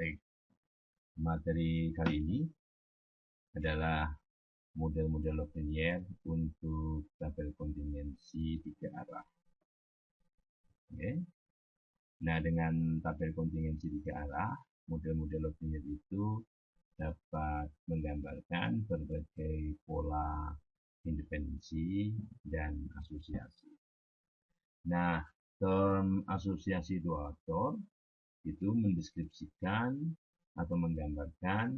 Baik, materi kali ini adalah model-model log linear untuk tabel kontingensi 3 arah. Oke. Nah, dengan tabel kontingensi 3 arah, model-model log linear itu dapat menggambarkan berbagai pola independensi dan asosiasi. Nah, term asosiasi dua aktor itu mendeskripsikan atau menggambarkan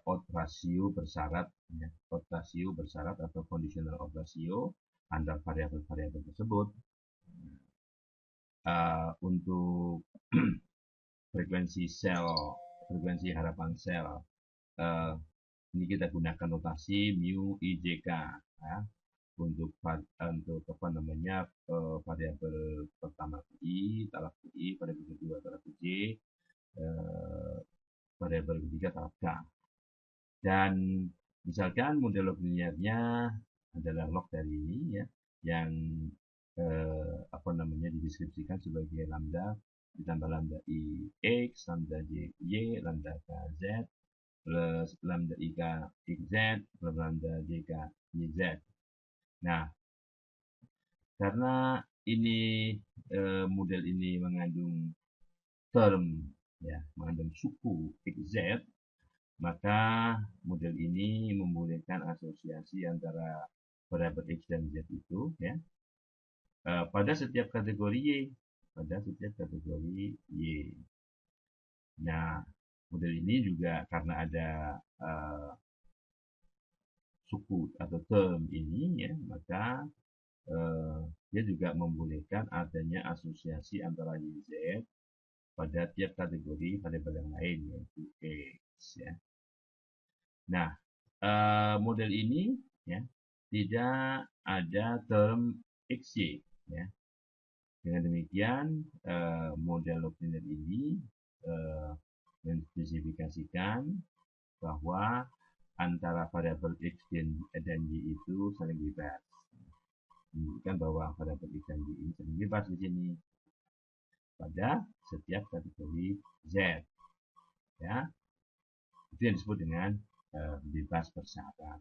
odd ratio bersyarat, ya, odd ratio bersyarat atau conditional odd ratio antar variabel-variabel tersebut. Untuk frekuensi harapan sel, ini kita gunakan notasi mu IJK, ya, untuk apa namanya, variabel pertama I, taraf I, variabel kedua taraf J, variabel ketiga taraf K. Dan misalkan model log linearnya adalah log dari ini, ya, yang apa namanya dideskripsikan sebagai lambda ditambah lambda I X, lambda J Y, lambda K Z, plus lambda I K X Z, plus lambda J K Y Z. Nah, karena ini model ini mengandung term, ya, mengandung suku XZ, maka model ini membolehkan asosiasi antara variabel X dan Z itu, ya, pada setiap kategori Y, Nah, model ini juga karena ada suku atau term ini, ya, maka dia juga membolehkan adanya asosiasi antara YZ pada tiap kategori variabel yang lain, yaitu X, ya. Nah, model ini, ya, tidak ada term XY, ya. Dengan demikian, model log linear ini menspesifikasikan bahwa antara variabel X dan Y itu saling bebas. Menunjukkan bahwa variabel X dan Y ini saling bebas di sini pada setiap kategori Z, ya. Itu yang disebut dengan bebas bersyarat.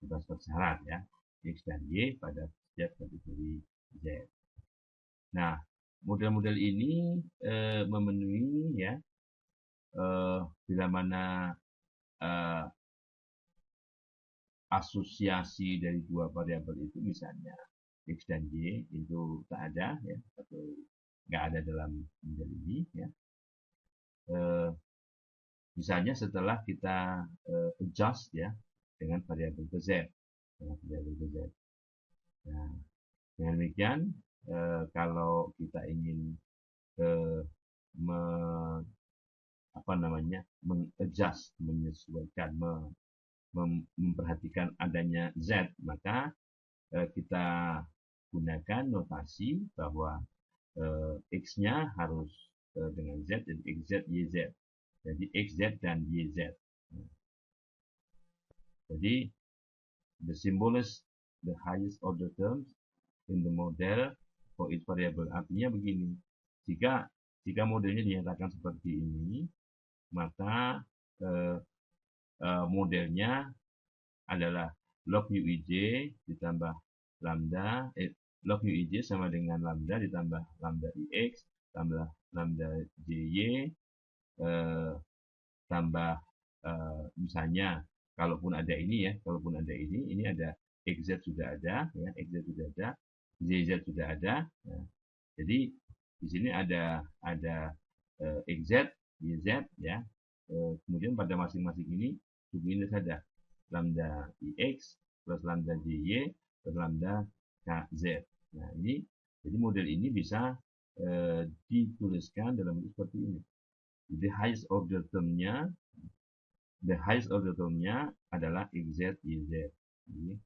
Bebas bersyarat, ya, X dan Y pada setiap kategori Z. Nah, model-model ini memenuhi, ya, bila mana asosiasi dari dua variabel itu, misalnya X dan Y itu tak ada, ya, atau nggak ada dalam model ini, ya. Misalnya setelah kita adjust, ya, dengan variabel ke Z, Nah, dengan demikian, kalau kita ingin mengadjust, menyesuaikan, memperhatikan adanya Z, maka kita gunakan notasi bahwa X-nya harus dengan Z, dan XZ, YZ. Jadi XZ dan YZ. Jadi the symbol is the highest order terms in the model for each variable. Artinya begini, jika modelnya dinyatakan seperti ini, maka modelnya adalah log UIJ ditambah lambda, log UIJ sama dengan lambda ditambah lambda IX tambah lambda JY tambah misalnya kalaupun ada ini, ya, ini ada XZ sudah ada, ya, XZ sudah ada, YZ sudah ada. Nah, jadi di sini ada XZ, YZ, ya. Kemudian pada masing-masing ini suku ini saja lambda IX plus lambda JY plus lambda KZ. Nah, ini jadi model ini bisa dituliskan dalam bentuk seperti ini. The highest order termnya adalah XZ, YZ. Jadi,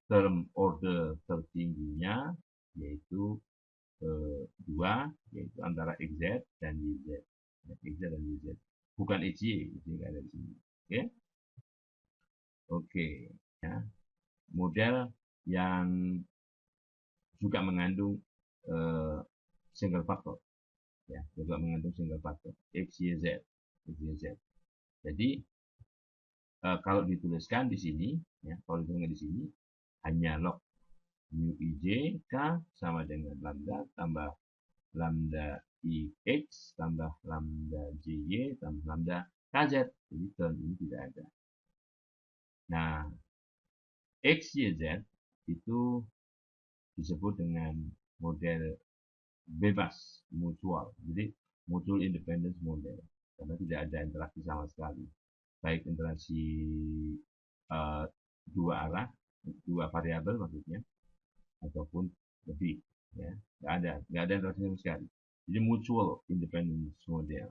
term order tertingginya yaitu 2, yaitu antara XZ dan YZ. XZ dan YZ. Bukan XY, ini nggak ada di sini. Oke? Oke, ya. Model yang juga mengandung single factor, ya, juga mengandung single factor X, Y, Z. X, Y, Z. Jadi kalau dituliskan di sini, ya, kalau dituliskan di sini hanya log mu IJ K sama dengan lambda tambah lambda IX tambah lambda JY tambah lambda KZ. Jadi term ini tidak ada. Nah, X, Y, Z itu disebut dengan model bebas mutual. Jadi mutual independence model karena tidak ada interaksi sama sekali, baik interaksi dua arah, dua variabel maksudnya, ataupun lebih, ya, nggak ada interaksi sama sekali. Jadi mutual independence model.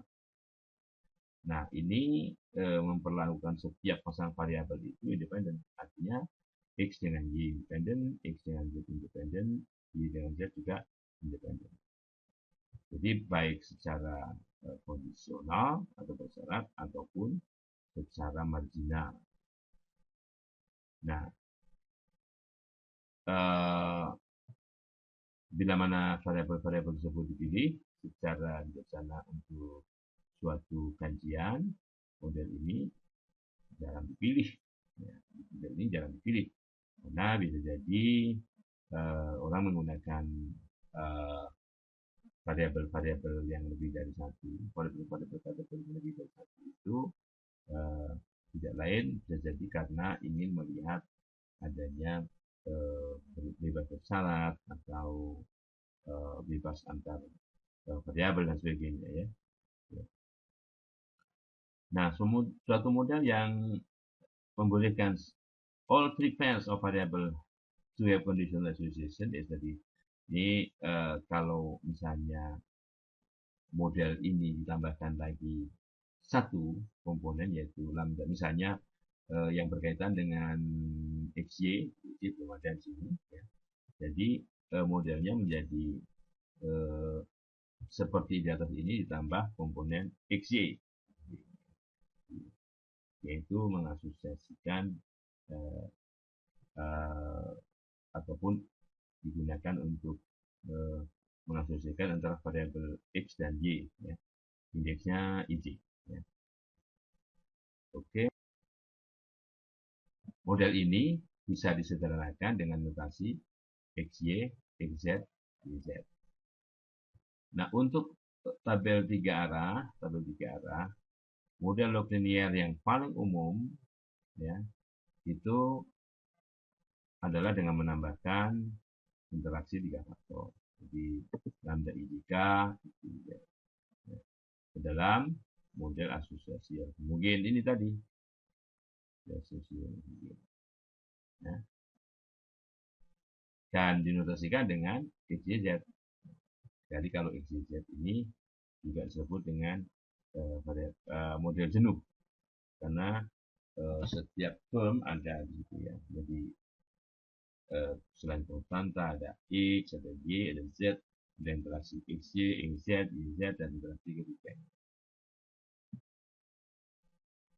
Nah, ini memperlakukan setiap pasang variabel itu independen. Artinya X dengan Y independen, X dengan Z independen, Y dengan Z juga independen. Jadi baik secara kondisional atau bersyarat ataupun secara marginal. Nah, bila mana variabel-variabel tersebut dipilih secara bijaksana untuk suatu kajian, model ini jarang dipilih. Ya, model ini jarang dipilih karena bisa jadi orang menggunakan variabel-variabel yang lebih dari satu, variabel-variabel yang lebih dari satu itu tidak lain bisa jadi karena ingin melihat adanya bebas bersyarat atau bebas antar variabel dan sebagainya, ya. Nah, suatu model yang membolehkan all three pairs of variable to have conditional association ya tadi. Ini kalau misalnya model ini ditambahkan lagi satu komponen yaitu lambda, misalnya yang berkaitan dengan XY, itu belum ada di sini, ya. Jadi modelnya menjadi seperti di atas ini ditambah komponen XY, yaitu mengasosiasikan ataupun digunakan untuk mengasosiasikan antara variabel X dan Y, ya. Indeksnya IJ, ya. Oke. Model ini bisa disederhanakan dengan notasi XY, XZ, YZ. Nah, untuk tabel tiga arah, model log linear yang paling umum, ya, itu adalah dengan menambahkan interaksi tiga faktor. Jadi lambda IJK ke dalam model asosiasi homogen ini tadi. Asosiasi homogen. Ya. Dan dinotasikan dengan XYZ. Jadi kalau XYZ ini juga disebut dengan model jenuh karena setiap term ada gitu, ya. Jadi selain konstanta ada X, ada Y, ada Z, ada interaksi XY, XZ, YZ, dan interaksi ketiga.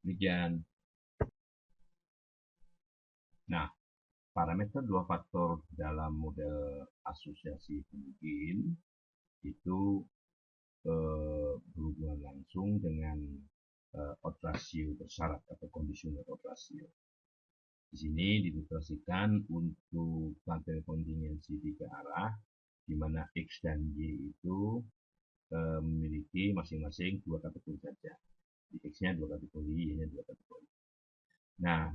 Demikian. Nah, parameter dua faktor dalam model asosiasi homogen itu berhubungan langsung dengan odd ratio bersyarat atau conditional odd ratio. Di sini diilustrasikan untuk tabel kontingensi tiga arah, di mana X dan Y itu memiliki masing-masing dua kategori saja. Di X-nya dua kategori, Y-nya dua kategori. Nah,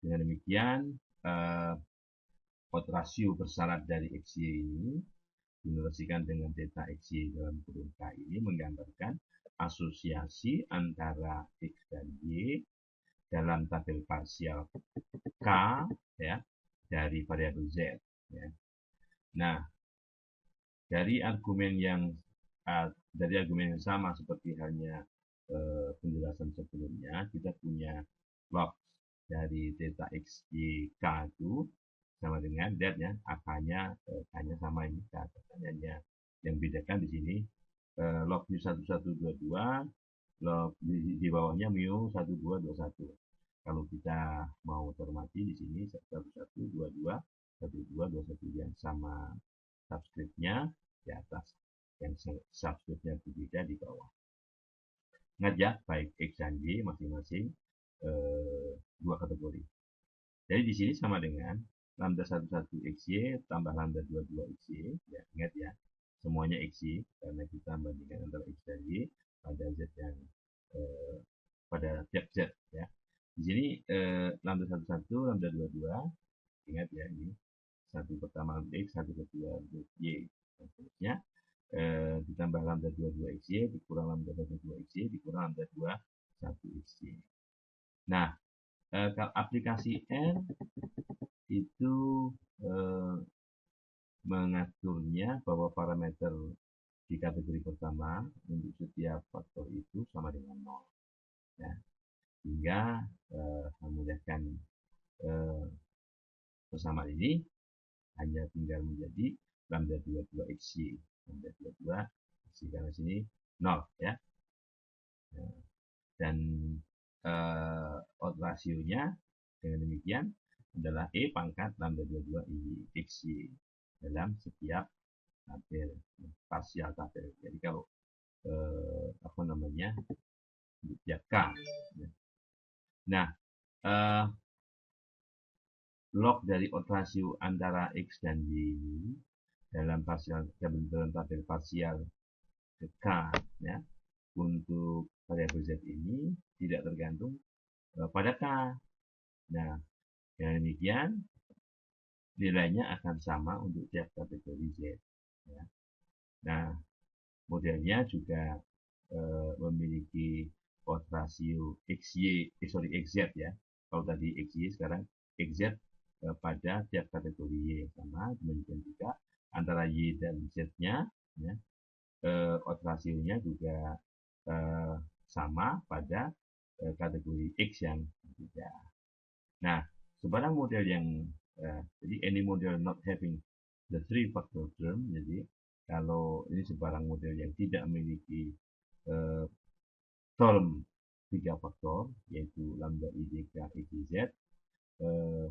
dengan demikian, odd ratio bersyarat dari XY ini diilustrasikan dengan theta XY dalam kurung K ini menggambarkan asosiasi antara X dan Y dalam tabel parsial K, ya, dari variabel Z, ya. Nah, dari argumen yang sama seperti halnya penjelasan sebelumnya, kita punya log dari theta x y k itu sama dengan dat, ya, angkanya hanya sama ini, katanya yang bedakan di sini log mu 1122, log di bawahnya mu 1221. Kalau kita mau cermati di sini 1122, 1221 yang sama subscriptnya di atas, yang subscriptnya berbeda di bawah. Ingat ya, baik X dan Y masing-masing dua kategori. Jadi di sini sama dengan lambda 11 XY tambah lambda 22 XY. Ya, ingat ya, semuanya XY karena kita bandingkan antara X dan Y pada Z yang pada tiap Z ya. Di sini lambda 11 lambda 22, ingat ya, ini satu pertama untuk X, satu kedua untuk Y, dan seterusnya. Ditambah lambda 22 XY dikurang lambda 22 XY dikurang lambda 21 XY. Nah, kalau aplikasi N itu mengaturnya bahwa parameter di kategori pertama untuk setiap faktor itu sama dengan 0. Ya. Sehingga memudahkan persamaan ini hanya tinggal menjadi lambda 22 XY. Lambda 22 XY karena sini 0 ya. Dan odd rasionya dengan demikian adalah E pangkat lambda 22 XY dalam setiap tabel, parsial tabel. Jadi kalau apa namanya, setiap K. Nah, log dari odd rasio antara X dan Y ini dalam tabel parsial K ya, untuk variabel Z ini tidak tergantung pada K. Nah, dengan demikian nilainya akan sama untuk tiap kategori Z. Ya. Nah, modelnya juga memiliki odd rasio XZ ya. Kalau tadi XY, sekarang XZ pada tiap kategori Y sama. Demikian juga antara Y dan Z-nya, ya, odd rasionya juga sama pada kategori X yang berbeda. Nah, sebarang model yang jadi any model not having the three factor term, jadi kalau ini sebarang model yang tidak memiliki term 3 faktor yaitu lambda I, DK, XZ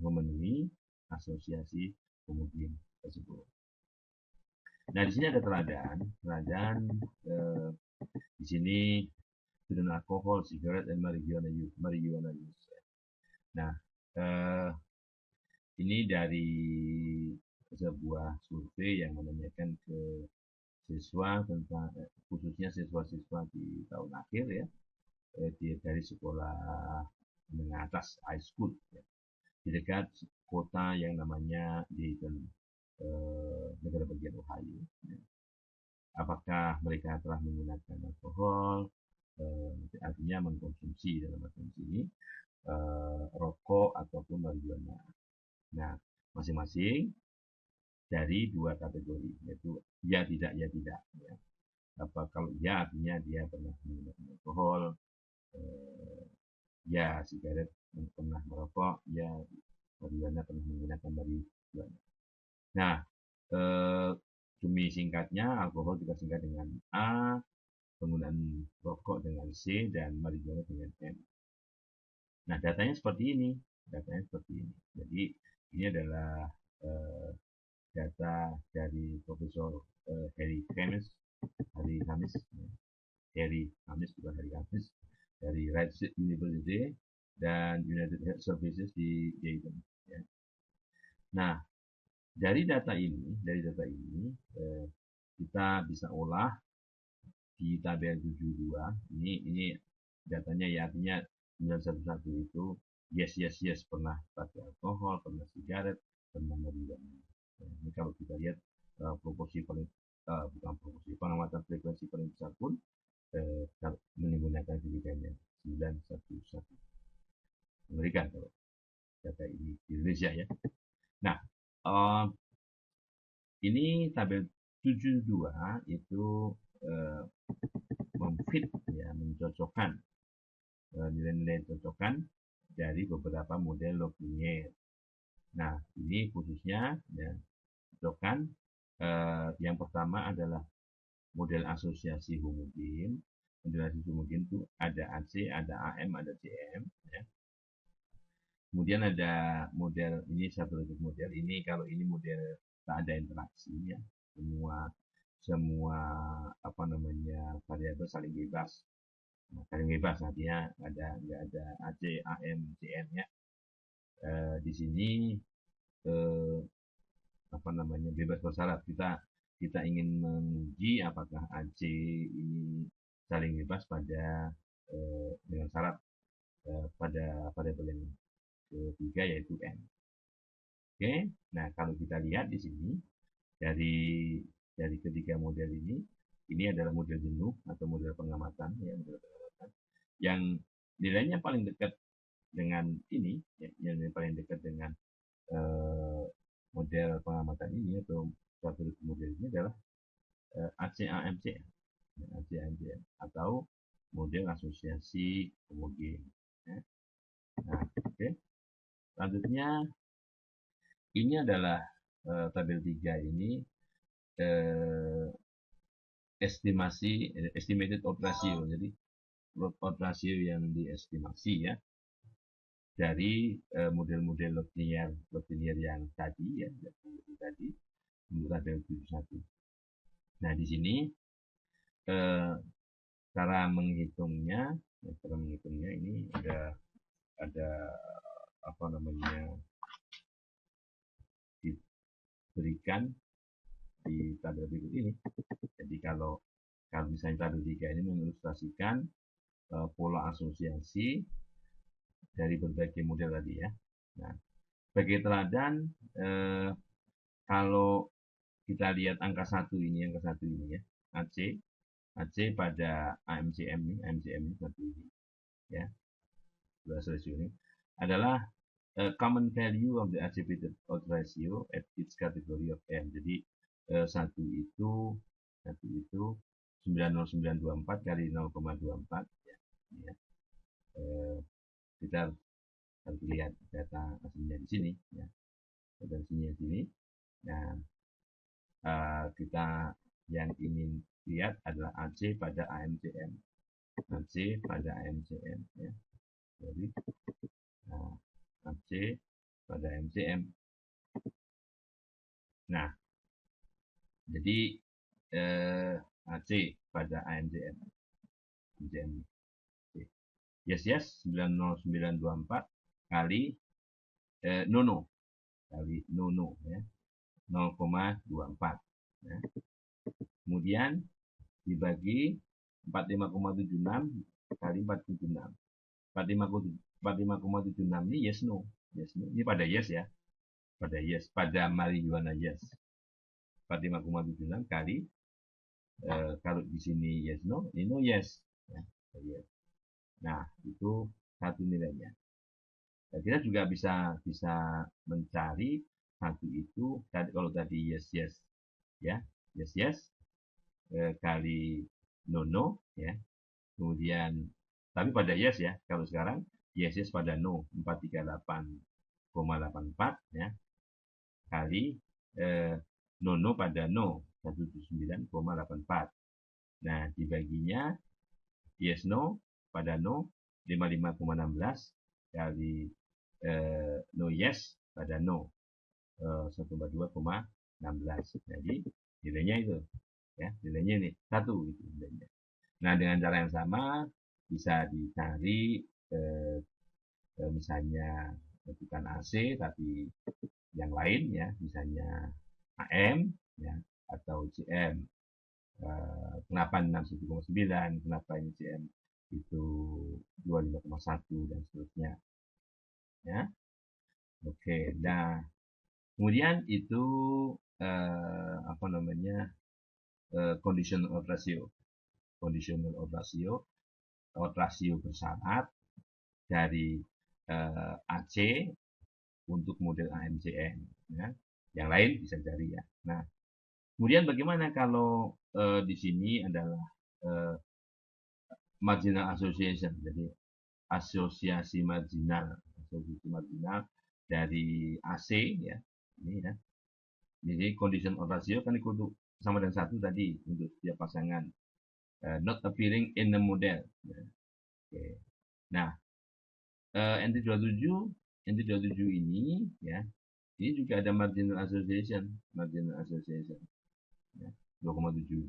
memenuhi asosiasi homogen tersebut. Nah, di sini ada teladan di sini student alcohol, cigarette, dan marijuana use. Nah, ini dari sebuah survei yang menanyakan ke siswa tentang khususnya siswa-siswa di tahun akhir ya, dari sekolah menengah atas high school ya, di dekat kota yang namanya Dayton, negara bagian Ohio. Ya. Apakah mereka telah menggunakan alkohol, artinya mengkonsumsi dalam asumsi ini rokok ataupun marijuana. Nah, masing-masing dari dua kategori, yaitu ya tidak ya tidak. Ya. Kalau ya artinya dia pernah menggunakan alkohol, ya sigaret pernah merokok, ya marijuana pernah menggunakan marijuana. Nah, demi singkatnya alkohol kita singkat dengan A, penggunaan rokok dengan C, dan marijuana dengan M. Nah, datanya seperti ini. Jadi ini adalah data dari Profesor Harry Hamis dari Wright State University dan United Health Services di Dayton. Ya. Nah, dari data ini kita bisa olah di tabel 72. Ini datanya ya, artinya 911 itu yes pernah pakai alkohol, pernah sigaret, pernah marijuana. Ini kalau kita lihat proporsi paling bukan proporsi, pengamatan frekuensi paling besar pun menggunakan pilihannya 911. Mengerikan kalau data ini di Indonesia ya. Nah, ini tabel 72 itu memfit ya, mencocokkan nilai-nilai cocokkan dari beberapa model log linier. Nah, ini khususnya ya, cocokkan yang pertama adalah model asosiasi homogen. Model asosiasi homogen itu ada AC, ada AM, ada CM. Ya. Kemudian ada model ini, satu lagi model ini, kalau ini model tak ada interaksinya, semua apa namanya variabel saling bebas. Nah, saling bebas artinya nggak ada AC, AM, CM ya. Di sini apa namanya bebas bersyarat. Kita ingin menguji apakah AC ini saling bebas pada dengan syarat pada variabel yang ketiga yaitu n. Oke, nah kalau kita lihat di sini dari ketiga model ini adalah model jenuh atau model pengamatan ya, model pengamatan yang nilainya paling dekat dengan ini, ya, yang paling dekat dengan model pengamatan ini atau suatu model ini adalah ACAMCM, ACAMCM atau model asosiasi homogen. Ya. Nah, oke. Selanjutnya ini adalah tabel 3 ini estimasi estimated odds ratio. Jadi odds ratio yang diestimasi ya dari model-model linear yang tadi ya, tadi untuk tabel 71. Nah, di sini cara menghitungnya ini ada apa namanya diberikan di tabel berikut ini. Jadi kalau misalnya tabel 3 ini mengilustrasikan pola asosiasi dari berbagai model tadi ya. Nah, sebagai teladan kalau kita lihat angka 1 ini ya, AC pada AMCM ini satu ini ya. Ratio ini adalah common value of the attributed odds ratio at each category of M. Jadi satu itu 90924 kali 0,24 ya. Ya. Kita harus lihat data aslinya di sini ya. Data aslinya di sini. Nah, kita yang ingin lihat adalah AC pada AMCM. AC pada AMCM ya. Jadi AC pada MCM. Nah, jadi AC pada AMCM. MCM. Yes 90924 kali nono ya 0,24 ya. Kemudian dibagi 45,76 kali 476. 45,76 ini yes no. Ini pada yes ya. Pada marijuana yes. 45,76 kali kalau di sini yes no, ini no yes ya. Yes. Nah, itu satu nilainya. Nah, kita juga bisa mencari satu itu kalau tadi yes ya, yes kali no ya. Kemudian tapi pada yes ya, kalau sekarang yes pada no 438,84 ya kali no pada no 179,84. Nah, dibaginya yes no pada no 55,16 kali no yes pada no 142,16. Jadi nilainya itu ya, nilainya ini 1 gitu nilainya. Nah, dengan cara yang sama bisa dicari misalnya bukan AC tapi yang lain ya, misalnya AM ya atau CM. Kenapa 61,9, kenapa ini CM itu 25,1 dan seterusnya ya. Oke, nah kemudian itu apa namanya conditional odds ratio bersyarat dari AC untuk model AMCM ya. Yang lain bisa cari ya. Nah, kemudian bagaimana kalau di sini adalah marginal association, jadi asosiasi marginal dari AC ya, ini ya. Jadi condition of ratio kan ikut sama dengan 1 tadi untuk setiap pasangan not appearing in the model. Ya. Oke. Nah, NT27 ini ya, ini juga ada marginal association ya, 2,7.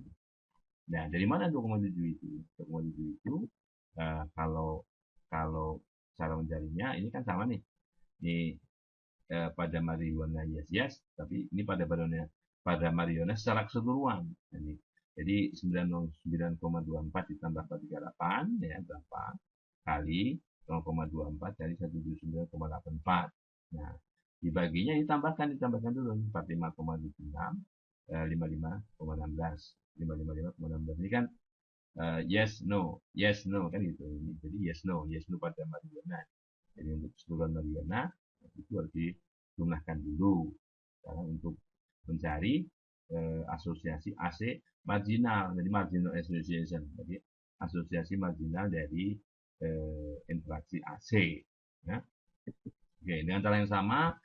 Nah, dari mana 2,7 itu? 2,7 itu kalau cara mencarinya ini kan sama nih. Ini pada marijuana yes, tapi ini pada marijuana secara keseluruhan. Jadi 99,24 ditambah 38 ya berapa kali 0,24 dari 179,84. Nah, dibaginya ditambahkan dulu 45,76 55,16 555,16 ini kan yes no kan gitu. Jadi yes no pada marijuana. Jadi untuk keseluruhan marijuana itu harus dijumlahkan dulu karena untuk mencari asosiasi AC marginal, jadi marginal association, jadi asosiasi marginal dari interaksi AC. Ya. Oke, dengan cara yang sama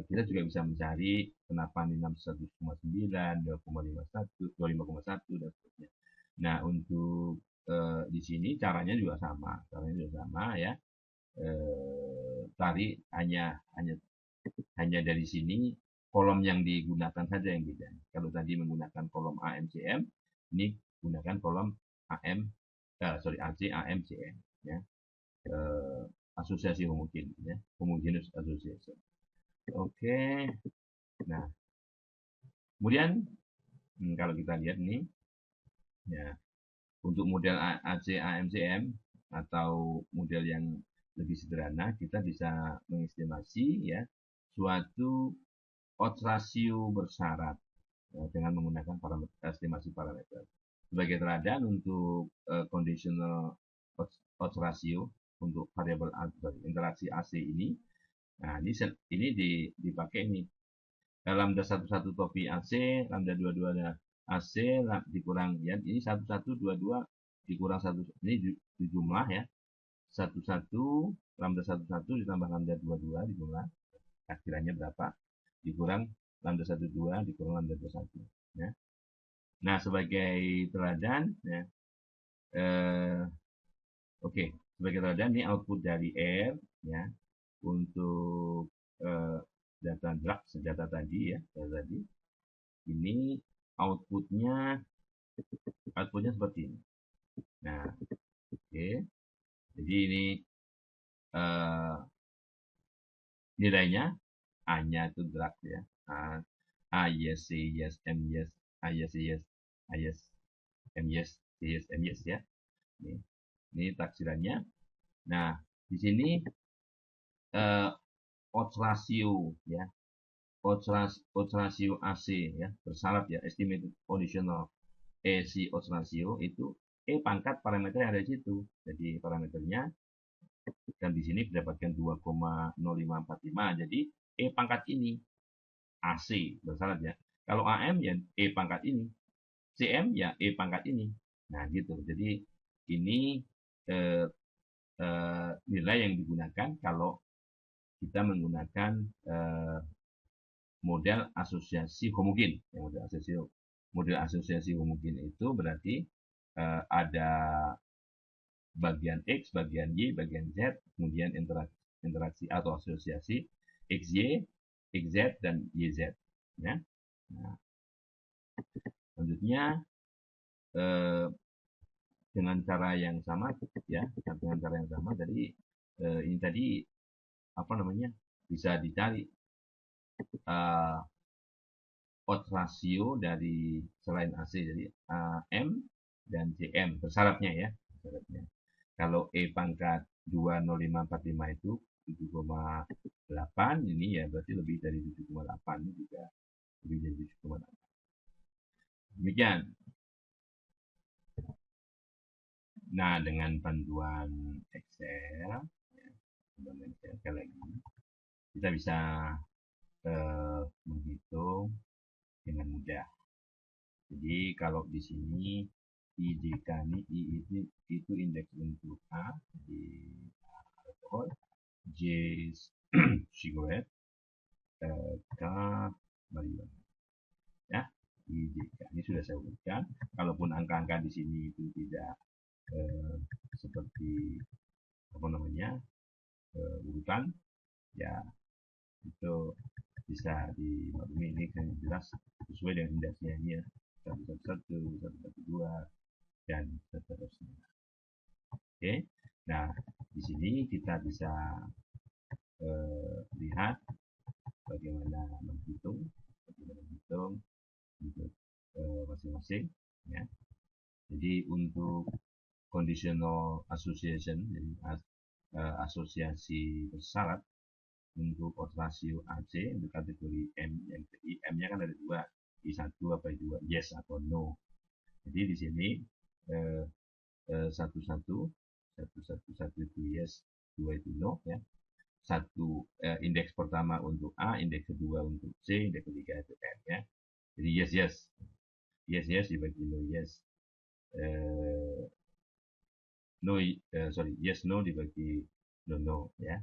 kita juga bisa mencari kenapa ini 61,9, 2,51, 25,1 dan seterusnya. Nah, untuk di sini caranya juga sama ya. Tadi hanya dari sini kolom yang digunakan saja yang beda. Kalau tadi menggunakan kolom AMCM, ini gunakan kolom AC AMCM ya. Asosiasi homogen ya, homogeneous association. Oke. Nah, kemudian kalau kita lihat nih ya, untuk model AC AMCM atau model yang lebih sederhana, kita bisa mengestimasi ya suatu odds ratio bersyarat dengan menggunakan estimasi parameter. Sebagai teladan untuk conditional odds ratio untuk variabel interaksi AC ini, nah ini dipakai ini lambda 11 topi AC, lambda 22 AC dikurang ya ini 1122 dikurang 1 ini dijumlah ya 11 lambda 11 ditambah lambda 22 dijumlah akhirannya berapa dikurang lambda 12 dikurang lambda 21 ya. Nah, sebagai teladan ya oke, sebagai teladan ini output dari R ya untuk data drug senjata tadi ya tadi ini outputnya seperti ini. Nah, oke, jadi ini nilainya A-nya itu drug ya. A yes, C yes, M yes, A yes, C yes, A yes, M yes, C yes, M yes ya. Ini taksirannya. Nah, di sini odds ratio ya. Odds ratio AC ya, bersyarat ya, estimated conditional AC odds ratio itu E pangkat parameter yang ada di situ. Jadi parameternya dan di sini didapatkan 2,0545. Jadi E pangkat ini AC bersyarat ya. Kalau AM ya E pangkat ini. CM ya E pangkat ini. Nah, gitu. Jadi ini nilai yang digunakan kalau kita menggunakan model asosiasi homogen. Model asosiasi homogen itu berarti ada bagian X, bagian Y, bagian Z, kemudian interaksi atau asosiasi XY, XZ, dan YZ. Ya. Nah, selanjutnya dengan cara yang sama ya, dengan cara yang sama tadi ini tadi apa namanya bisa dicari odds ratio dari selain AC jadi AM dan CM bersyaratnya ya bersyaratnya. Kalau E pangkat 20545 itu 7,8 ini ya berarti lebih dari 7,8 ini juga lebih dari 7,8. Demikian. Nah, dengan panduan Excel, sekali lagi, kita bisa menghitung dengan mudah. Jadi kalau di sini IJK ini itu indeks untuk A di alkohol, J cigarette, K marijuana. Ya, IJK ini sudah saya urutkan. Kalaupun angka-angka di sini itu tidak seperti apa namanya urutan, ya itu bisa dimaklumi ini kan jelas sesuai dengan indeksnya ini ya 111, 112 dan seterusnya. Oke. Nah, di sini kita bisa lihat bagaimana menghitung untuk masing-masing, ya. Jadi untuk conditional association, jadi asosiasi bersyarat untuk rasio AC untuk kategori M, yang M-nya kan ada dua, I1 apa I2, yes atau no. Jadi di sini satu itu yes, dua itu no, ya. Indeks pertama untuk A, indeks kedua untuk C, indeks ketiga itu M, ya. Jadi yes dibagi no yes, yes no dibagi no, ya.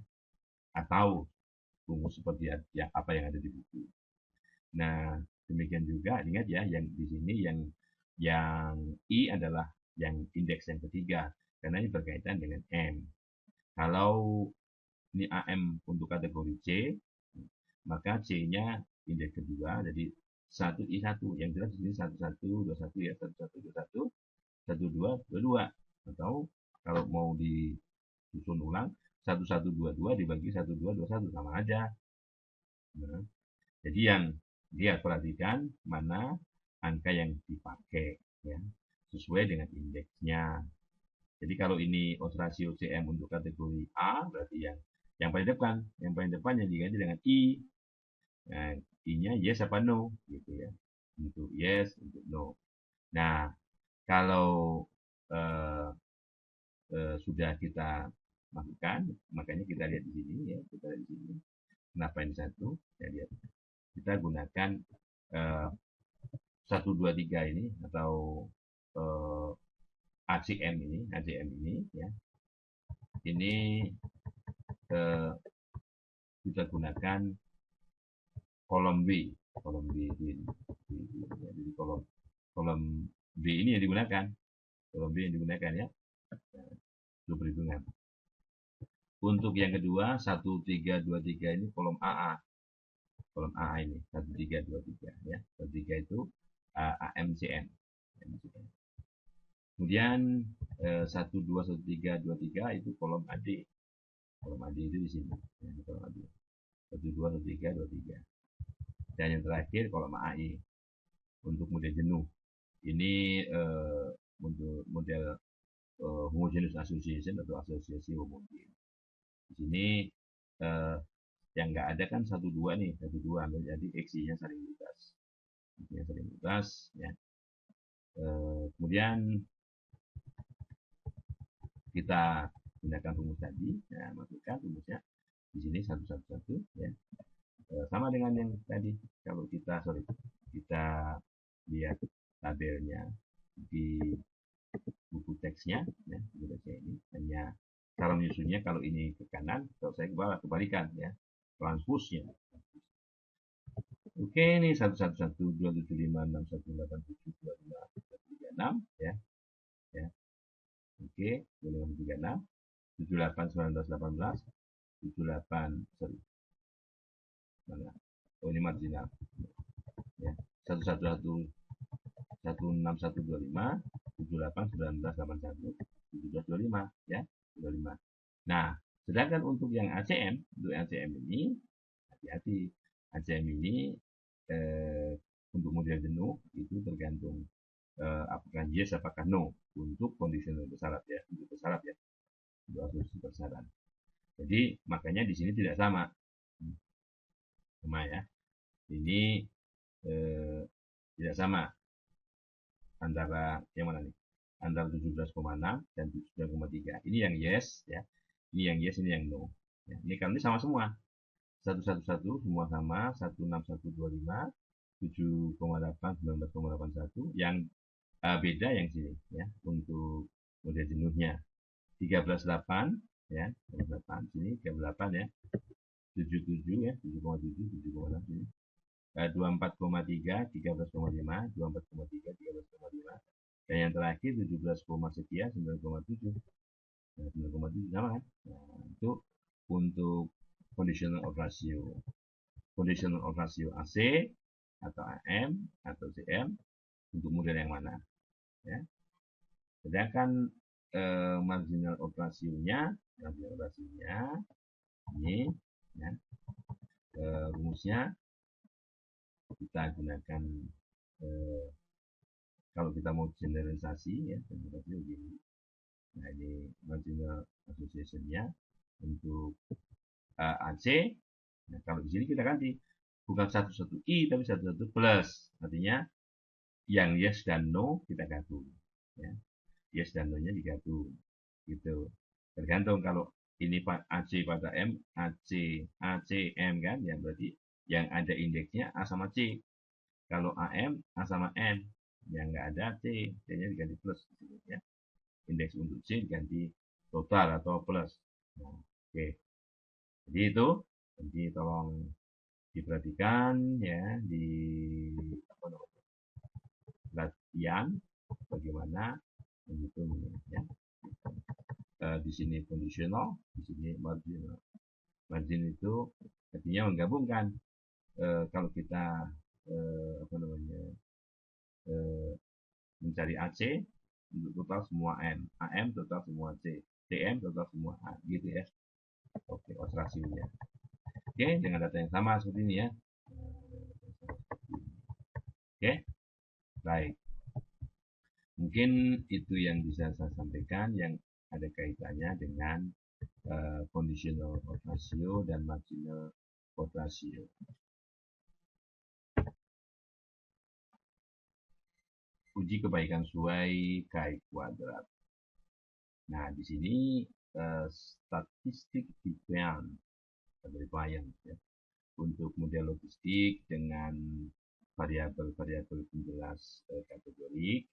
Atau rumus seperti apa yang ada di buku. Nah, demikian juga ingat ya, yang di sini yang I adalah yang indeks yang ketiga karena ini berkaitan dengan M. Kalau ini AM untuk kategori C, maka C-nya indeks kedua, jadi 1I1. Yang jelas di sini 1121 ya, 1121, 1222. Atau kalau mau disusun ulang, 1122 dibagi 1221 sama aja. Nah, jadi yang dia perhatikan mana angka yang dipakai, ya, sesuai dengan indeksnya. Jadi kalau ini odds ratio CM untuk kategori A, berarti yang paling depan yang diganti dengan I. Nah, I-nya yes apa no, gitu ya. Untuk yes, untuk no. Nah, kalau sudah kita lakukan, makanya kita lihat di sini ya, kita lihat di sini. Kenapa ini satu? Ya, lihat. Kita gunakan 1, 2, 3 ini atau ACM ini ya. Ini kita gunakan kolom B ini. Jadi kolom B ini yang digunakan. Kolom B yang digunakan ya. Untuk perhitungan. Untuk yang kedua 1, 3, 2, 3 ini kolom AA. Kolom AA ini 1, 3, 2, 3 ya. 1, 3 itu AMCM. Kemudian 1, 2, 1, 3, 2, 3 itu kolom AD. Kolom AD itu di sini. Ya, kolom AD. 1, 2, 1, 3, 2, 3. Dan yang terakhir kolom AI. Untuk model jenuh. Ini untuk model homogeneous association atau asosiasi homogen. Di sini yang nggak ada kan 1, 2 nih. 1, 2 ambil jadi X-nya saling bebas. X-nya saling bebas ya. Kemudian kita gunakan rumus tadi, ya, masukkan rumusnya di sini 111 ya, sama dengan yang tadi. Kalau kita lihat tabelnya di buku teksnya, ya, buku teksnya ini hanya cara menyusunnya. Kalau ini ke kanan, kalau saya ke bawah kebalikan ya, transpose-nya. Oke, ini 111 275 6187 25 36 ya. Ya. Oke, 2536 78 19 18 78 sorry. Mana? Oh, ini marginal. Ya. 111 16125 78 19 81 17 25 ya. 25. Nah, sedangkan untuk yang ACM, ini hati-hati. ACM ini untuk model jenuh itu tergantung apakah yes apakah no untuk conditional bersyarat ya, untuk bersyarat ya, untuk asumsi bersyarat. Jadi makanya di sini tidak sama ya. Ini tidak sama antara yang mana nih? Antara 17,6 dan 9,3. Ini yang yes ya. Ini yang yes, ini yang no. Ya, ini kalau ini sama semua. 111 semua sama, 16125 7,8 19,81. Yang beda yang sini ya untuk model jenuhnya 13,8 ya, 13,8 sini 13,8 ya, 77 ya, 7,7 7,6 sini, 24,3 13,5 24,3 13,5, dan yang terakhir 17, sekian 9,7 9,7 sama kan. Nah, itu untuk conditional ratio AC atau AM atau CM untuk model yang mana ya. Sedangkan marginal operasinya ini ya, rumusnya kita gunakan kalau kita mau generalisasi ya, generalisasi begini. Nah, ini marginal association-nya untuk AC. Nah, kalau di sini kita ganti bukan 1 I tapi 1 plus. Artinya yang yes dan no kita gabung. Ya. Yes dan no-nya digabung. Gitu. Tergantung kalau ini AC pada M, ACM kan, ya berarti yang ada indeksnya A sama C. Kalau AM, A sama N. Yang nggak ada C, C-nya diganti plus. Ya. Indeks untuk C diganti total atau plus. Nah, oke. Jadi itu, nanti tolong diperhatikan ya di latihan bagaimana menghitungnya ya. Di sini conditional, di sini marginal. Margin itu artinya menggabungkan kalau kita mencari AC untuk total semua M, AM total semua C, CM total semua A, gitu ya. Oke, operasinya. Oke, dengan data yang sama seperti ini ya. Oke, baik. Mungkin itu yang bisa saya sampaikan yang ada kaitannya dengan conditional ratio dan marginal ratio. Uji kebaikan suai Chi kuadrat. Nah, di sini statistik defiance ya. Untuk model logistik dengan variabel-variabel penjelas kategorik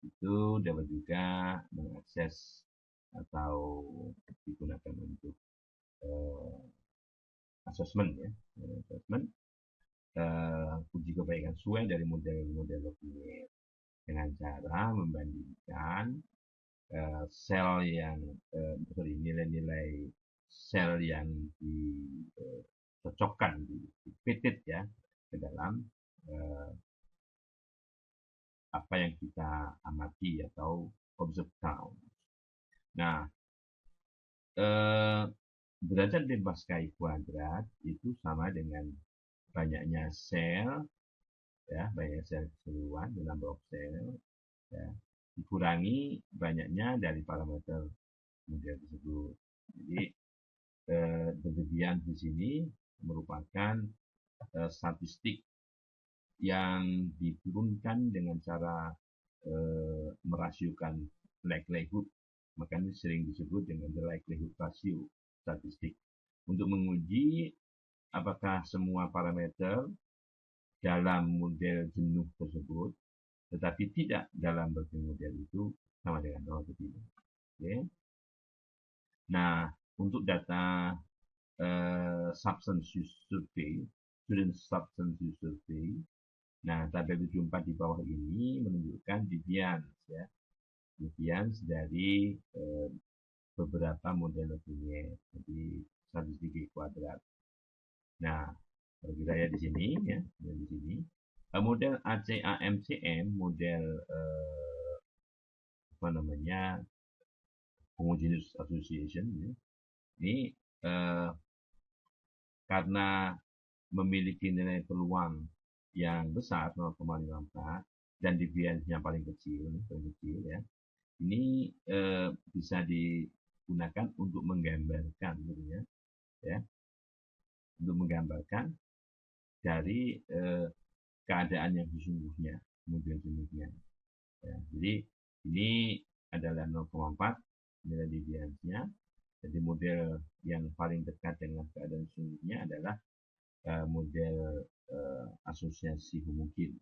itu dapat juga mengakses atau digunakan untuk assessment ya, assessment uji kebaikan suai dari model-model logistik dengan cara membandingkan sel yang nilai-nilai sel yang dicocokkan dipitit ya ke dalam apa yang kita amati atau observe count. Nah, derajat bebas Chi kuadrat itu sama dengan banyaknya sel ya, banyak sel keseluruhan, the number of cell ya, dikurangi banyaknya dari parameter model tersebut. Jadi deviance di sini merupakan statistik yang diturunkan dengan cara merasiokan likelihood, makanya sering disebut dengan the likelihood ratio statistik untuk menguji apakah semua parameter dalam model jenuh tersebut tetapi tidak dalam bagian model itu sama dengan 0 atau tidak. Oke. Nah, untuk data substance use survey, student substance use survey, nah tabel 74 di bawah ini menunjukkan deviance ya, deviance dari beberapa model linear, jadi statistik Chi kuadrat. Nah, kalau kita lihat di sini ya, di sini model ACAMCM, model apa namanya homogeneous association ya, ini karena memiliki nilai peluang yang besar 0,54 dan deviance-nya paling kecil ya. Ini bisa digunakan untuk menggambarkan gitu ya. Untuk menggambarkan dari keadaan yang sesungguhnya, model jenuhnya. Ya, jadi ini adalah 0,4 nilai deviance-nya. Jadi model yang paling dekat dengan keadaan sesungguhnya adalah model asosiasi homogin.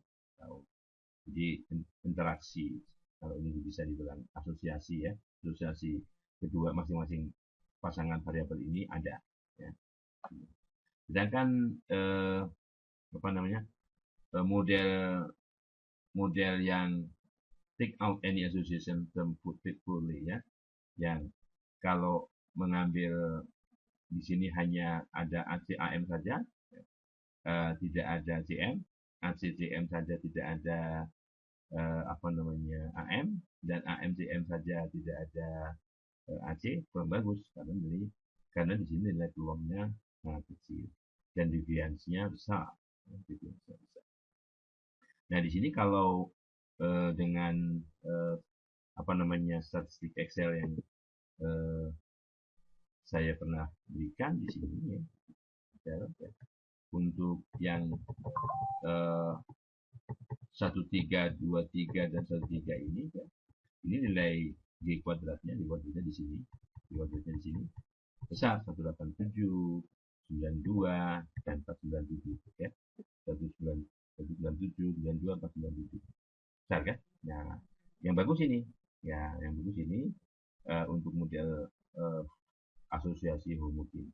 Jadi interaksi, kalau ini bisa dibilang asosiasi ya, asosiasi kedua masing-masing pasangan variabel ini ada. Ya. Sedangkan apa namanya model yang take out any association term faithfully ya, yang kalau mengambil di sini hanya ada ACAM saja, tidak ada CM, ACCM saja tidak ada apa namanya AM dan AMCM saja tidak ada AC, kurang bagus karena di sini nilai peluangnya sangat kecil dan deviansinya besar. Nah, di sini kalau dengan apa namanya statistik Excel yang saya pernah berikan di sini ya, untuk yang 1323 dan 13 ini ya, ini nilai G kuadratnya di sini, besar 187, 92 dan 497 ya. 197, 92, 497. Besar kan? Nah, yang bagus ini untuk model asosiasi homogen.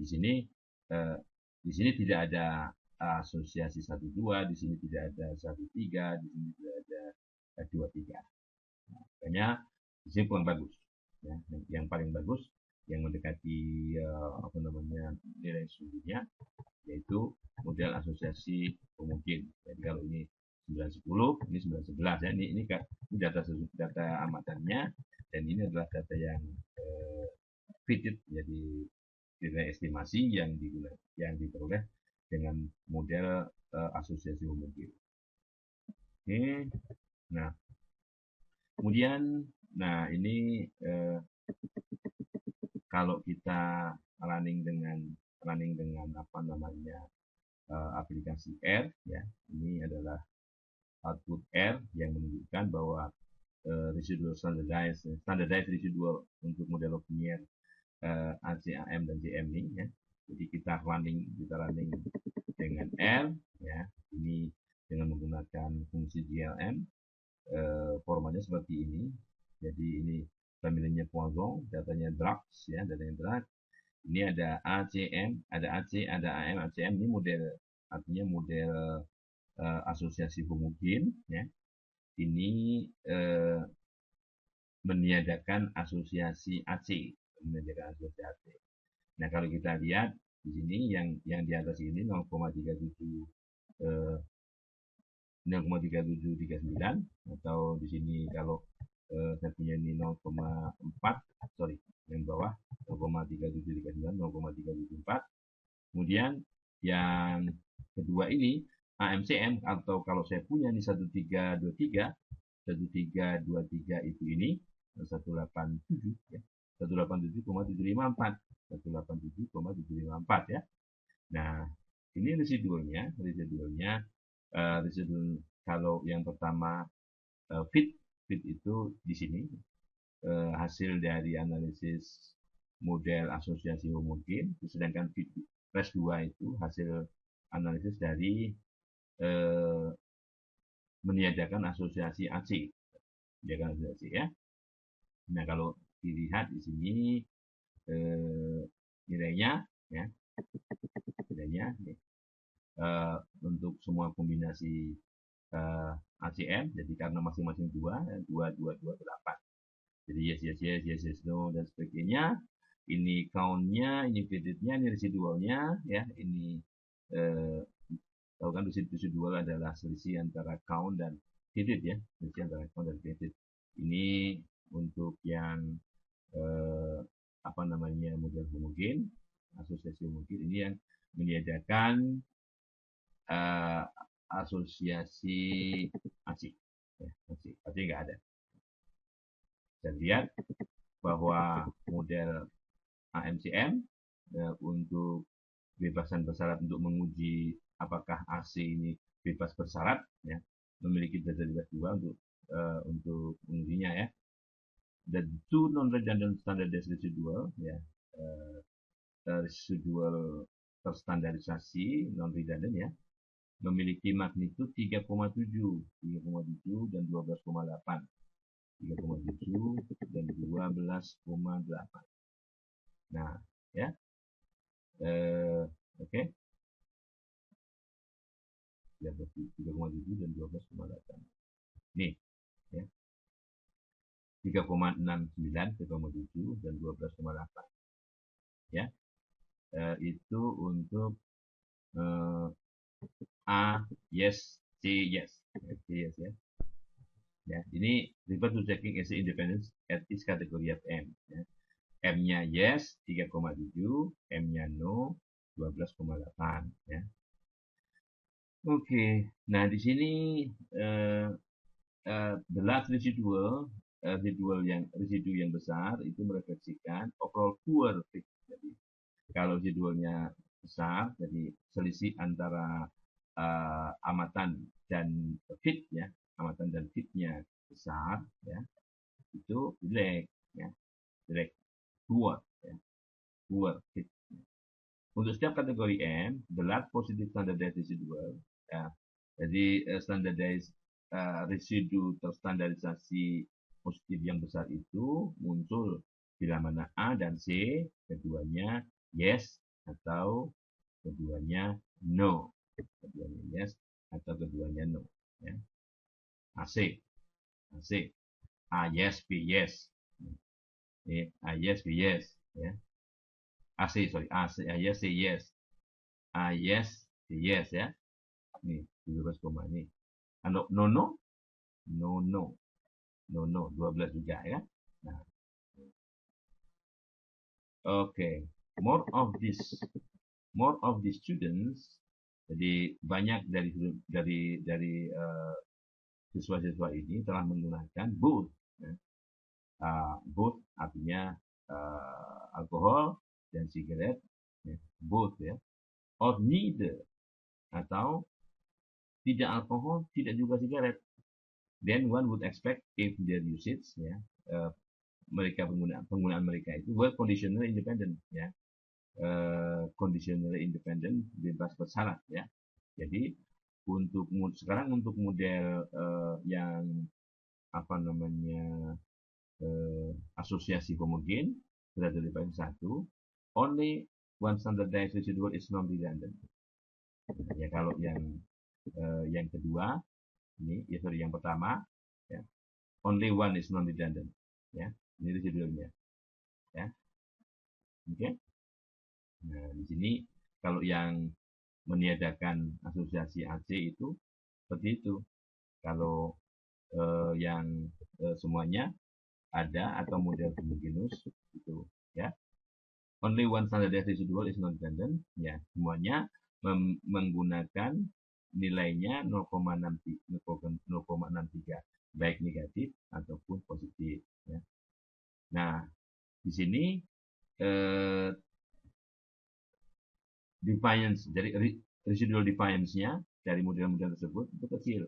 Di sini uh, tidak ada asosiasi 12, di sini tidak ada 13, di sini tidak ada 23. Makanya di sini kurang bagus. Ya. Yang paling bagus yang mendekati apa namanya nilai sungguhnya yaitu model asosiasi homogen. Jadi kalau ini 910, ini 911 ya. Ini data amatannya dan ini adalah data yang fitted, jadi nilai estimasi yang diperoleh dengan model asosiasi homogen. Oke. Nah, kemudian ini kalau kita running dengan apa namanya aplikasi R ya, ini adalah output R yang menunjukkan bahwa residual standardized residual untuk model linear ACAM dan JM ini ya. Jadi kita running dengan R ya. Ini dengan menggunakan fungsi GLM formatnya seperti ini. Jadi ini familinya Poisson, datanya Drax ya, datanya Drax. Ini ada ACM, ada AC, ada AM, ACM ini artinya model asosiasi homogen ya. Ini meniadakan asosiasi AC, Nah, kalau kita lihat di sini yang di atas ini 0,3739 atau di sini kalau saya punya ini 0,4, sorry, yang bawah 0,3739, 0,374. Kemudian yang kedua ini AMCM atau kalau saya punya ini 1323 itu ini 187 ya. 187,754 ya. Nah, ini residualnya residual kalau yang pertama fit itu di sini hasil dari analisis model asosiasi homogen, sedangkan fit res 2 itu hasil analisis dari meniadakan asosiasi AC. Ya. Nah, kalau dilihat di sini nilainya ya. Untuk semua kombinasi ACM, jadi karena masing-masing 2, 8. Jadi yes, no, dan sebagainya. Ini count-nya, ini fitted-nya, ini residualnya, ya. Ini tahu kan residual adalah selisih antara count dan fitted ya, selisih antara count dan fitted. Ini untuk yang apa namanya model homogen, asosiasi homogen ini yang meniadakan asosiasi AC. Ya, AC nggak ada. Dan lihat bahwa model AMCM untuk bebasan bersyarat untuk menguji apakah AC ini bebas bersyarat ya, memiliki derajat 2 untuk mengujinya ya. The two non-redundant standardized residual ya, residual terstandarisasi non-redundant ya, memiliki magnitud 3,7 dan 12,8. 3,7 dan 12,8. Nah, ya. Oke. 3,7 dan 12,8. Nih, ya. 3,69, 3,7 dan 12,8. Ya. Itu untuk A, yes, C, yes. C, yes ya. Ya, ini refer to checking AC independence at each category of M. Ya. M-nya yes 3,7, M-nya no 12,8. Ya. Oke, nah di sini uh, the large residual residu yang besar itu merefleksikan overall poor fit. Jadi kalau residualnya besar, jadi selisih antara amatan dan fit ya, amatan dan fitnya besar ya, itu jelek ya, jelek poor ya, poor fit. Untuk setiap kategori M, the large positive standardized residual ya, jadi standardized residu terstandarisasi positif yang besar itu muncul bila mana A dan C keduanya yes atau keduanya no, keduanya yes atau keduanya no ya. AC AC A yes B yes A yes B yes ya. AC sorry AC A yes C yes A yes C yes ya. Nih 17 koma ini. No no no no no no no 12 juga ya. Nah, okay, more of these students, jadi banyak dari siswa-siswa ini telah menggunakan both. Ya. Both artinya alkohol dan sigaret, ya. Both ya, or neither atau tidak alkohol, tidak juga sigaret. Then one would expect if their usage ya, mereka penggunaan mereka itu were conditionally independent ya, conditionally independent bebas bersyarat ya. Jadi sekarang untuk model yang apa namanya asosiasi homogen berada di bagian satu, only one standardized residual is non-redundant. Ya kalau yang kedua ini ya sorry yang pertama ya, only one is non-redundant ya, ini residualnya ya. Oke. Okay? Nah, di sini kalau yang meniadakan asosiasi AC itu seperti itu. Kalau yang semuanya ada atau model homogenus itu ya. Only one standardized residual is non-dependent ya. Semuanya menggunakan nilainya 0,63 baik negatif ataupun positif ya. Nah, di sini defiance dari residual defiance-nya dari model-model tersebut itu kecil.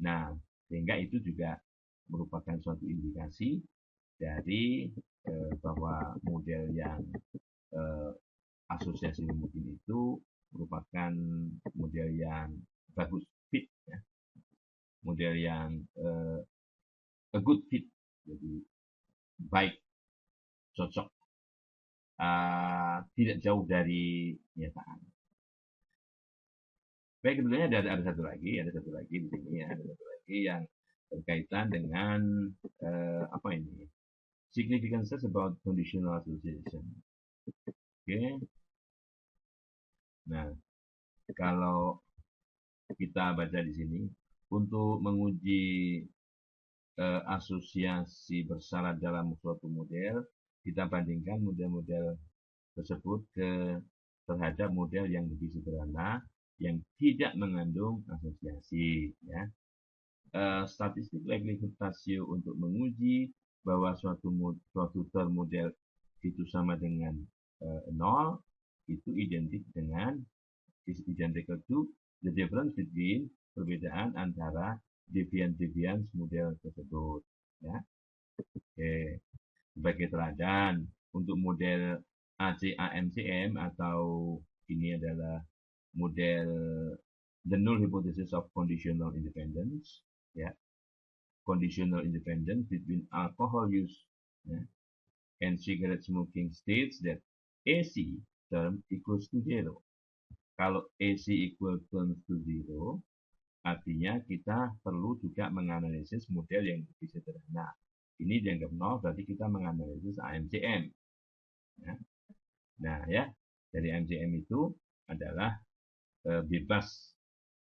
Nah, sehingga itu juga merupakan suatu indikasi dari bahwa model yang asosiasi mungkin itu merupakan model yang bagus fit ya. Model yang a good fit, jadi baik, cocok, tidak jauh dari kenyataan. Baik, kemudian ada satu lagi di sini ya, ada satu lagi yang berkaitan dengan apa ini? Significances about conditional association. Oke. Nah, kalau kita baca di sini untuk menguji asosiasi bersyarat dalam suatu model, kita bandingkan model-model tersebut terhadap model yang lebih sederhana yang tidak mengandung asosiasi ya. Statistik likelihood ratio untuk menguji bahwa suatu term model itu sama dengan 0 itu identik dengan identical to the difference between perbedaan antara deviance model tersebut ya. Oke. Sebagai teladan untuk model ACAMCM atau ini adalah model the null hypothesis of conditional independence ya. Conditional independence between alcohol use ya, and cigarette smoking states that AC term equals to 0. Kalau AC equal terms to 0, artinya kita perlu juga menganalisis model yang lebih sederhana. Ini dianggap 0, berarti kita menganalisis AMCM. Ya. Nah ya, dari AMCM itu adalah bebas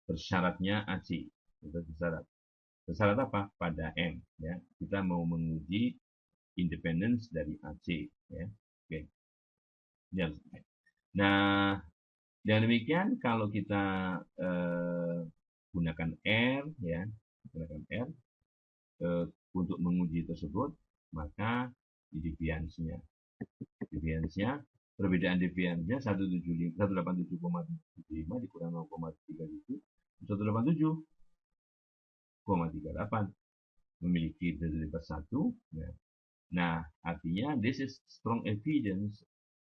bersyaratnya AC, bebas bersyarat. Bersyarat apa? Pada M, ya. Kita mau menguji independence dari AC, ya. Oke. Nah, dengan demikian kalau kita gunakan R, ya, gunakan R untuk menguji tersebut, maka deviance-nya perbedaan deviance-nya 187,75 dikurang 0,37 187,38 memiliki derivatif 1. Nah, artinya this is strong evidence,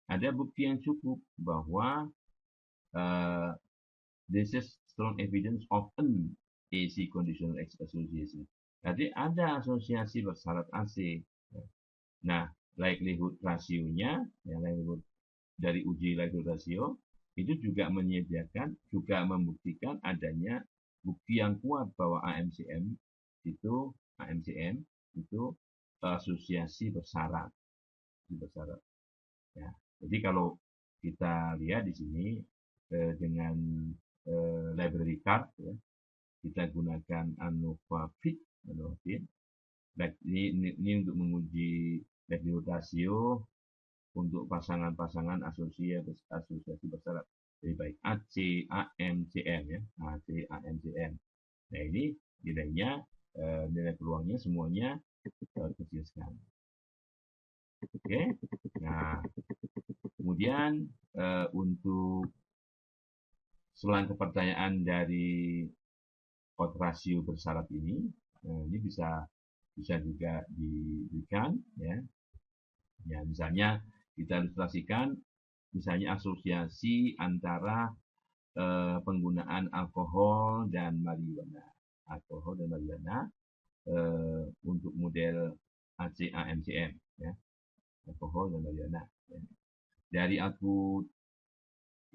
ada bukti yang cukup bahwa this is strong evidence of an AC conditional association. Jadi ada asosiasi bersyarat AC. Nah, likelihood rasionya, ya, likelihood dari uji likelihood ratio itu juga membuktikan adanya bukti yang kuat bahwa AMCM itu asosiasi bersyarat. Ya. Jadi kalau kita lihat di sini dengan library card, ya, kita gunakan ANOVA Fit. Ini untuk menguji likelihood ratio untuk pasangan-pasangan asosiasi bersyarat. Jadi baik AC, AM, CM, ya. AC, AM, CM. Nah, ini nilainya, nilai peluangnya semuanya kecil sekali. Oke. Nah, kemudian untuk selain kepercayaan dari odds rasio bersyarat ini bisa juga diberikan, ya. Ya, misalnya kita ilustrasikan misalnya asosiasi antara penggunaan alkohol dan marijuana. Untuk model ACAMCM, ya. Alkohol dan marijuana. Ya. Dari output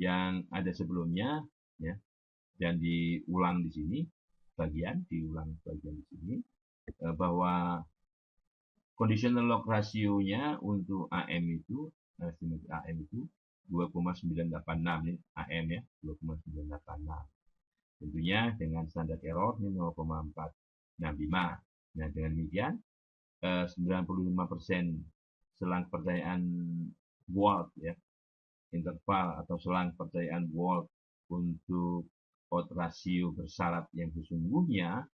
yang ada sebelumnya, ya, dan diulang di sini diulang bagian di sini, bahwa conditional log rasionya untuk AM itu, estimasi AM itu 2,986, ini AM, ya, 2,986. Tentunya dengan standar error ini 0,465. Nah, dengan demikian 95% selang percayaan Wald, ya, interval atau selang percayaan Wald untuk odds rasio bersyarat yang sesungguhnya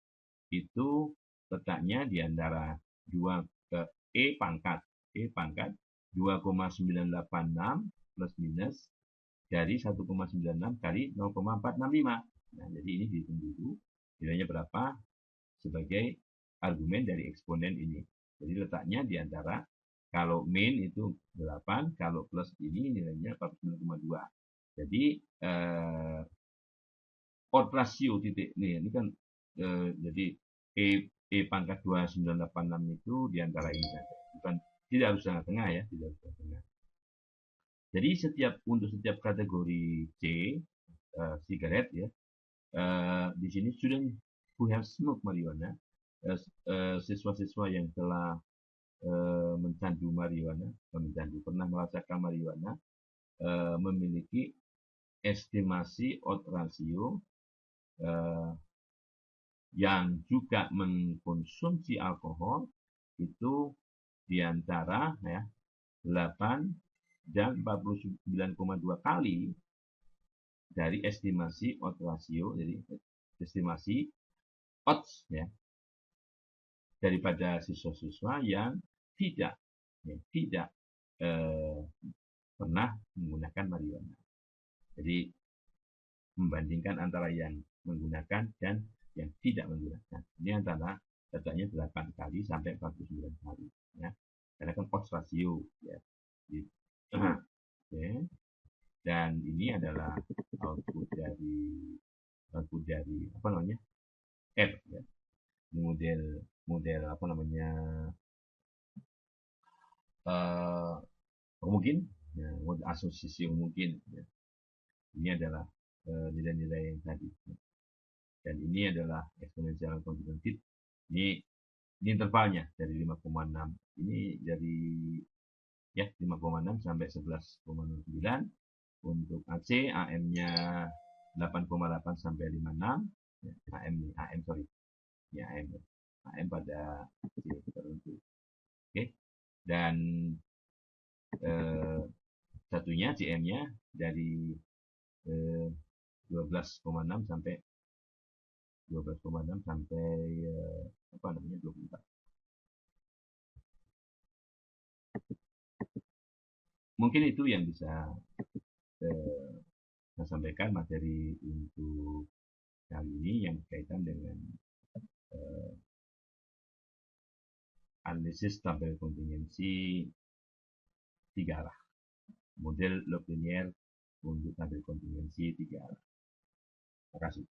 itu letaknya di antara 2 ke E pangkat 2,986 plus minus dari 1,96 kali 0,465. Nah, jadi ini dihitung dulu nilainya berapa sebagai argumen dari eksponen ini. Jadi letaknya di antara, kalau min itu 8, kalau plus ini nilainya 49,2. Jadi odds rasio titik ini kan jadi E pangkat 2986 itu di antara ini saja. Bukan, tidak harus tengah-tengah, ya, tidak harus tengah. Jadi untuk setiap kategori C, sigaret, ya, di sini student who have smoked marijuana, siswa-siswa yang telah mencandu marijuana, pernah merasakan marijuana, memiliki estimasi odds rasio yang juga mengkonsumsi alkohol itu di antara, ya, 8 dan 49,2 kali dari estimasi odds rasio, jadi estimasi odds, ya, daripada siswa-siswa yang tidak pernah menggunakan marijuana. Jadi membandingkan antara yang menggunakan dan yang tidak menggunakan. Ini antara letaknya 8 kali sampai 49 kali, ya. Karena kan odds rasio, ya. Oke. Dan ini adalah output dari apa namanya? F, ya. Model apa namanya? Mungkin, ya, model asosiasi mungkin, ya. Ini adalah nilai-nilai yang tadi. Dan ini adalah exponential confidence fit. Ini intervalnya dari 5,6. Ini dari, ya, 5,6 sampai 11,09 untuk AC, AM-nya 8,8 sampai 56, ya, AM ya AM pada C tertentu. Oke, dan satunya CM-nya dari 12,6 sampai 12,6 sampai apa namanya 24. Mungkin itu yang bisa saya sampaikan materi untuk kali ini yang berkaitan dengan analisis tabel kontingensi 3 arah, model log linear untuk tabel kontingensi 3 arah. Terima kasih.